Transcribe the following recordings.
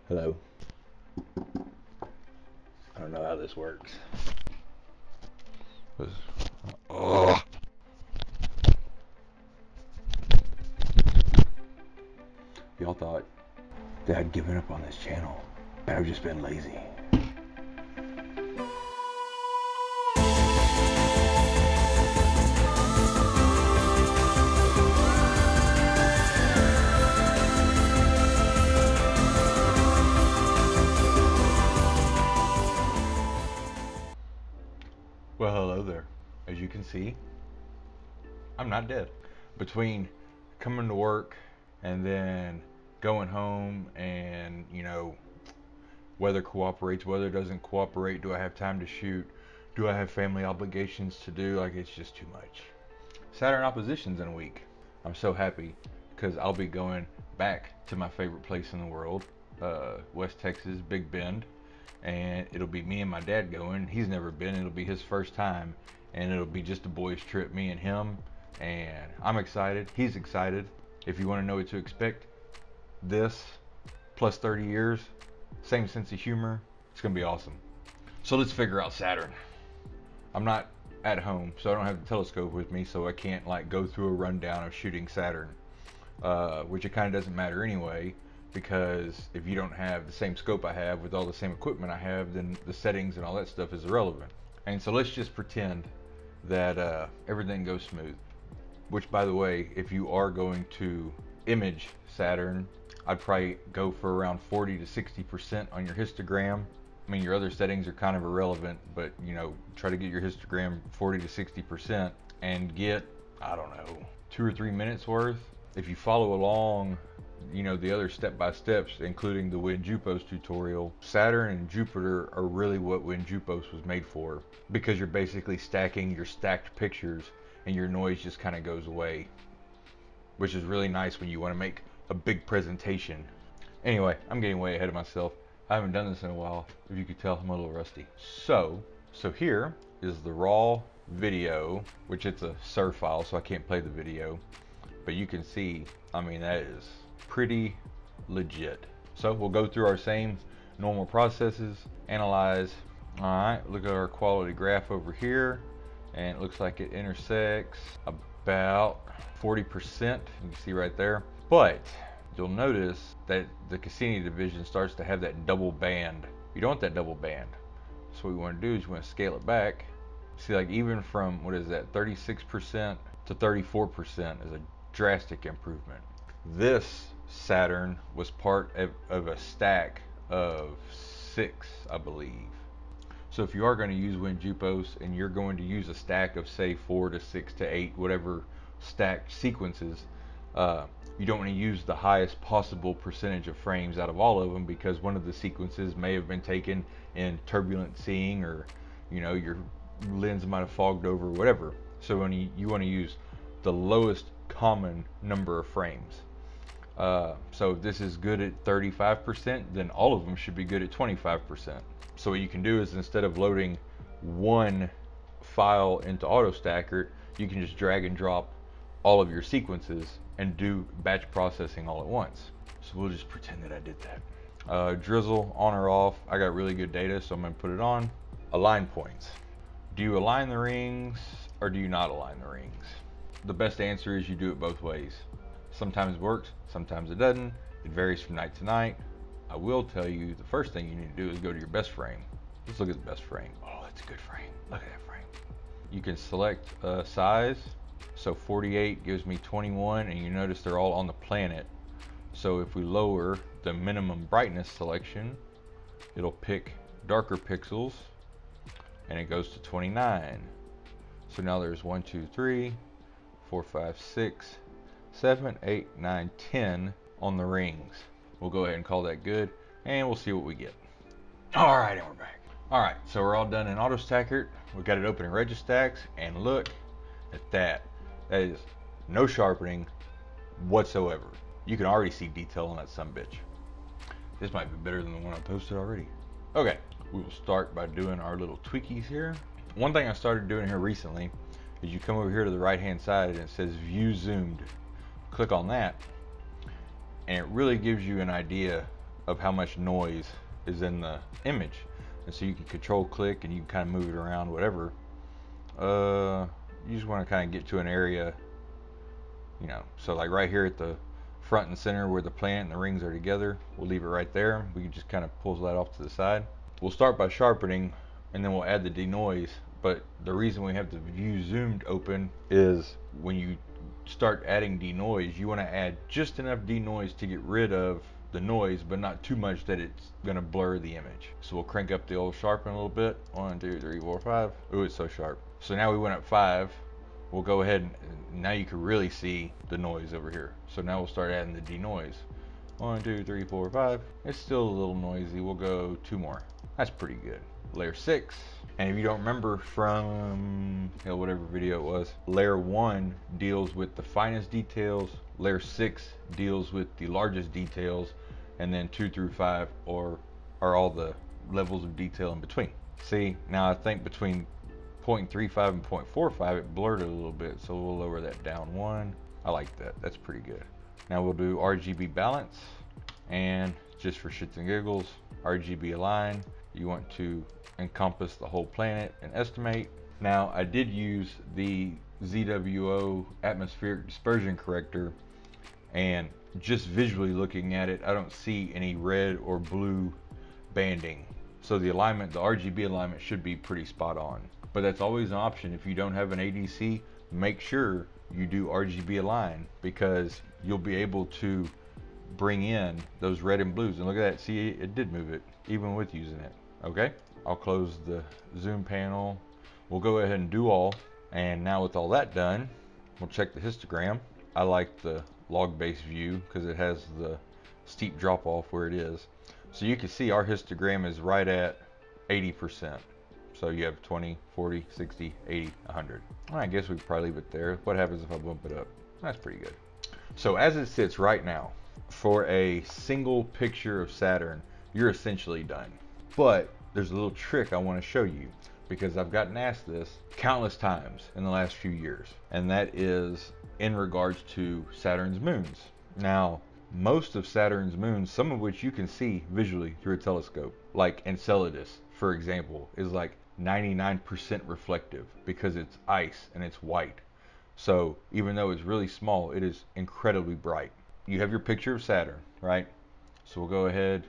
Hello. I don't know how this works. Oh. Y'all thought that I'd given up on this channel, but I've just been lazy. Well, hello there. As you can see, I'm not dead. Between coming to work and then going home and, weather cooperates, weather doesn't cooperate, do I have time to shoot, do I have family obligations to do, it's just too much. Saturn Opposition's in a week. I'm so happy because I'll be going back to my favorite place in the world, West Texas, Big Bend. And it'll be me and my dad going. He's never been. It'll be his first time, and it'll be just a boys trip, me and him. And I'm excited. He's excited. If you want to know what to expect, this plus 30 years, same sense of humor. It's gonna be awesome. So let's figure out Saturn. I'm not at home, so I don't have the telescope with me, so I can't go through a rundown of shooting Saturn, which it kind of doesn't matter anyway. Because if you don't have the same scope I have with all the same equipment I have, then the settings and all that stuff is irrelevant. And so let's just pretend that everything goes smooth. Which, by the way, if you are going to image Saturn, I'd probably go for around 40 to 60% on your histogram. I mean, your other settings are kind of irrelevant, but try to get your histogram 40 to 60% and get, I don't know, 2 or 3 minutes worth. If you follow along the other step-by-steps, including the WinJupos tutorial, Saturn and Jupiter are really what WinJupos was made for, because you're basically stacking your stacked pictures and your noise just kind of goes away, which is really nice when you want to make a big presentation. Anyway, I'm getting way ahead of myself. I haven't done this in a while. If you could tell, I'm a little rusty. So here is the raw video, which it's a SIR file, so I can't play the video, but you can see, that is pretty legit. So we'll go through our same normal processes, analyze. All right, look at our quality graph over here, and it looks like it intersects about 40%. You can see right there. But you'll notice that the Cassini division starts to have that double band. You don't want that double band. So what we want to do is we want to scale it back. See, even from, 36% to 34% is a drastic improvement. This Saturn was part of a stack of 6, I believe. So if you are going to use WinJupos and you're going to use a stack of, say, 4 to 6 to 8, whatever stacked sequences, you don't want to use the highest possible percentage of frames out of all of them, because one of the sequences may have been taken in turbulent seeing, or your lens might have fogged over, or whatever. So when you want to use the lowest common number of frames. So if this is good at 35%, then all of them should be good at 25%. So what you can do is, instead of loading one file into AutoStacker, you can just drag and drop all of your sequences and do batch processing all at once. So we'll just pretend that I did that. Drizzle on or off. I got really good data, so I'm gonna put it on. Align points. Do you align the rings or do you not align the rings? The best answer is you do it both ways. Sometimes it works, sometimes it doesn't. It varies from night to night. I will tell you, the first thing you need to do is go to your best frame. Let's look at the best frame. Oh, that's a good frame. Look at that frame. You can select size. So 48 gives me 21, and you notice they're all on the planet. So if we lower the minimum brightness selection, it'll pick darker pixels, and it goes to 29. So now there's 1, 2, 3, 4, 5, 6, 7, 8, 9, 10 on the rings. We'll go ahead and call that good, and we'll see what we get. All right, and we're back. All right, so we're all done in AutoStacker. We got it open in Registax, and look at that. That is no sharpening whatsoever. You can already see detail on that sumbitch. This might be better than the one I posted already. Okay, we will start by doing our little tweakies here. One thing I started doing here recently is you come over here to the right hand side and it says view zoomed. Click on that, and it really gives you an idea of how much noise is in the image. And so you can control click and you can kind of move it around, whatever. You just want to kind of get to an area, you know, so like right here at the front and center where the planet and the rings are together, we'll leave it right there. We can just kind of pull that off to the side. We'll start by sharpening and then we'll add the denoise. But the reason we have the view zoomed open is when you start adding denoise, you want to add just enough denoise to get rid of the noise, but not too much that it's going to blur the image. So we'll crank up the old sharpen a little bit. 1, 2, 3, 4, 5. Ooh, it's so sharp. So now we went up 5. We'll go ahead and now you can really see the noise over here. So now we'll start adding the denoise. 1, 2, 3, 4, 5. It's still a little noisy. We'll go 2 more. That's pretty good. Layer 6. And if you don't remember from whatever video it was, layer 1 deals with the finest details, layer 6 deals with the largest details, and then 2 through 5 are all the levels of detail in between. See, now I think between 0.35 and 0.45 it blurred it a little bit, so we'll lower that down 1. I like that. That's pretty good. Now we'll do RGB balance, and just for shits and giggles, RGB align. You want to encompass the whole planet and estimate. Now I did use the ZWO atmospheric dispersion corrector, and just visually looking at it, I don't see any red or blue banding. So the alignment, the RGB alignment should be pretty spot on. But that's always an option. If you don't have an ADC, make sure you do RGB align, because you'll be able to bring in those red and blues. And look at that, see, it did move it even with using it. Okay, I'll close the zoom panel. We'll go ahead and do all. And now with all that done, we'll check the histogram. I like the log-based view because it has the steep drop off where it is. So you can see our histogram is right at 80%. So you have 20, 40, 60, 80, 100. Well, I guess we could probably leave it there. What happens if I bump it up? That's pretty good. So as it sits right now, for a single picture of Saturn, you're essentially done. But there's a little trick I want to show you, because I've gotten asked this countless times in the last few years, and that is in regards to Saturn's moons. Now, most of Saturn's moons, some of which you can see visually through a telescope, like Enceladus, for example, is like 99% reflective because it's ice and it's white. So even though it's really small, it is incredibly bright. You have your picture of Saturn, right? So we'll go ahead,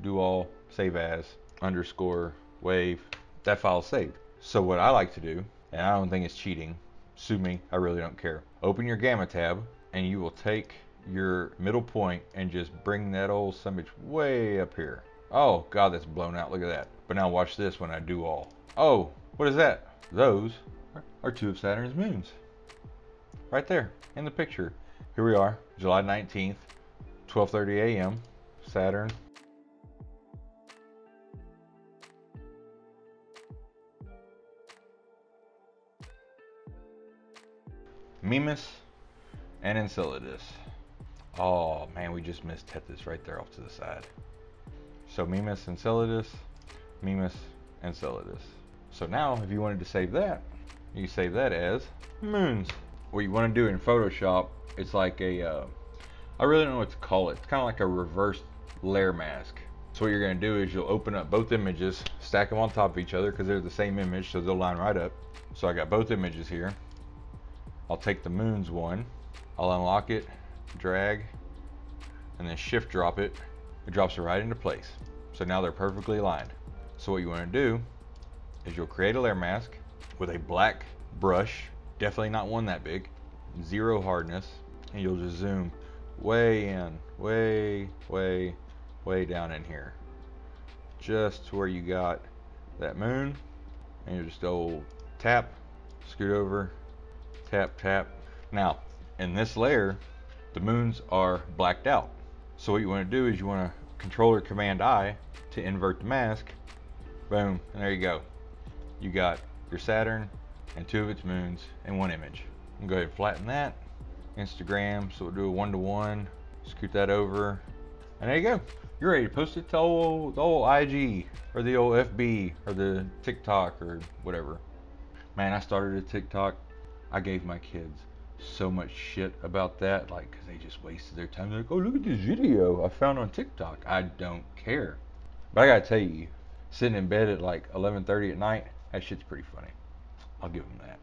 do all, save as, underscore, wave, that file's saved. So what I like to do, and I don't think it's cheating, sue me, I really don't care. Open your gamma tab and you will take your middle point and just bring that old summage way up here. Oh God, that's blown out, look at that. But now watch this when I do all. Oh, what is that? Those are 2 of Saturn's moons. Right there in the picture. Here we are, July 19th, 12:30 a.m. Saturn. Mimas and Enceladus. Oh man, we just missed Tethys right there off to the side. So Mimas, Enceladus, Mimas, Enceladus. So now if you wanted to save that, you save that as moons. What you want to do in Photoshop, it's like a, I really don't know what to call it. It's kind of like a reverse layer mask. So what you're going to do is you'll open up both images, stack them on top of each other because they're the same image, so they'll line right up. So I got both images here. I'll take the moons one, I'll unlock it, drag, and then shift drop it. It drops it right into place. So now they're perfectly aligned. So what you want to do is you'll create a layer mask with a black brush, definitely not one that big, 0 hardness, and you'll just zoom way in, way down in here, just to where you got that moon, and you just go tap, scoot over, tap, tap. Now, in this layer, the moons are blacked out. So what you want to do is you want to Control or Command I to invert the mask. Boom, and there you go. You got your Saturn and 2 of its moons in one image. I'm gonna go ahead and flatten that. Instagram, so we'll do a 1-to-1. Scoot that over, and there you go. You're ready to post it to the old IG or the old FB or the TikTok or whatever. Man, I started a TikTok. I gave my kids so much shit about that, like, because they just wasted their time. They're like, oh, look at this video I found on TikTok. I don't care. But I gotta tell you, sitting in bed at like 11:30 at night, that shit's pretty funny. I'll give them that.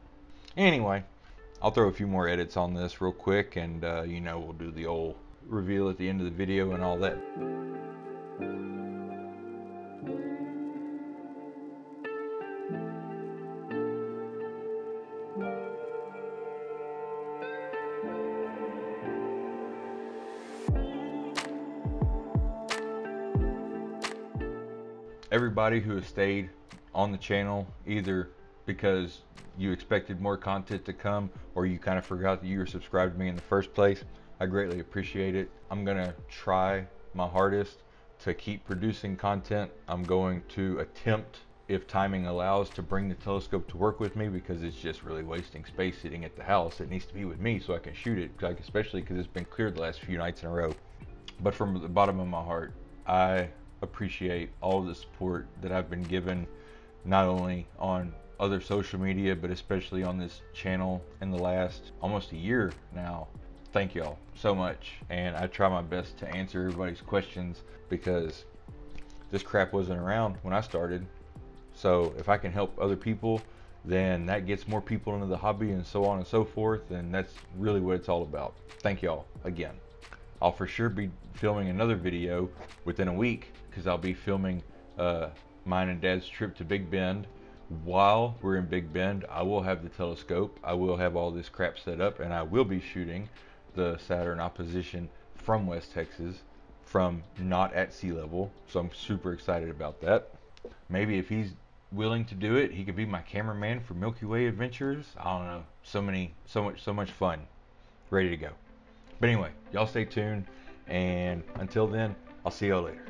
Anyway, I'll throw a few more edits on this real quick, and we'll do the old reveal at the end of the video and all that. Everybody who has stayed on the channel, either because you expected more content to come or you kind of forgot that you were subscribed to me in the first place, I greatly appreciate it. I'm gonna try my hardest to keep producing content. I'm going to attempt, if timing allows, to bring the telescope to work with me, because it's just really wasting space sitting at the house. It needs to be with me so I can shoot it, like, especially because it's been cleared the last few nights in a row. But from the bottom of my heart, I appreciate all of the support that I've been given, not only on other social media, but especially on this channel in the last almost a year now. Thank y'all so much, and I try my best to answer everybody's questions, because this crap wasn't around when I started. So if I can help other people, then that gets more people into the hobby, and so on and so forth, and that's really what it's all about. Thank y'all again. I'll for sure be filming another video within a week, because I'll be filming mine and Dad's trip to Big Bend. While we're in Big Bend, I will have the telescope, I will have all this crap set up, and I will be shooting the Saturn Opposition from West Texas, from not at sea level. So I'm super excited about that. Maybe if he's willing to do it, he could be my cameraman for Milky Way Adventures. I don't know, so much fun. Ready to go. But anyway, y'all stay tuned, and until then, I'll see y'all later.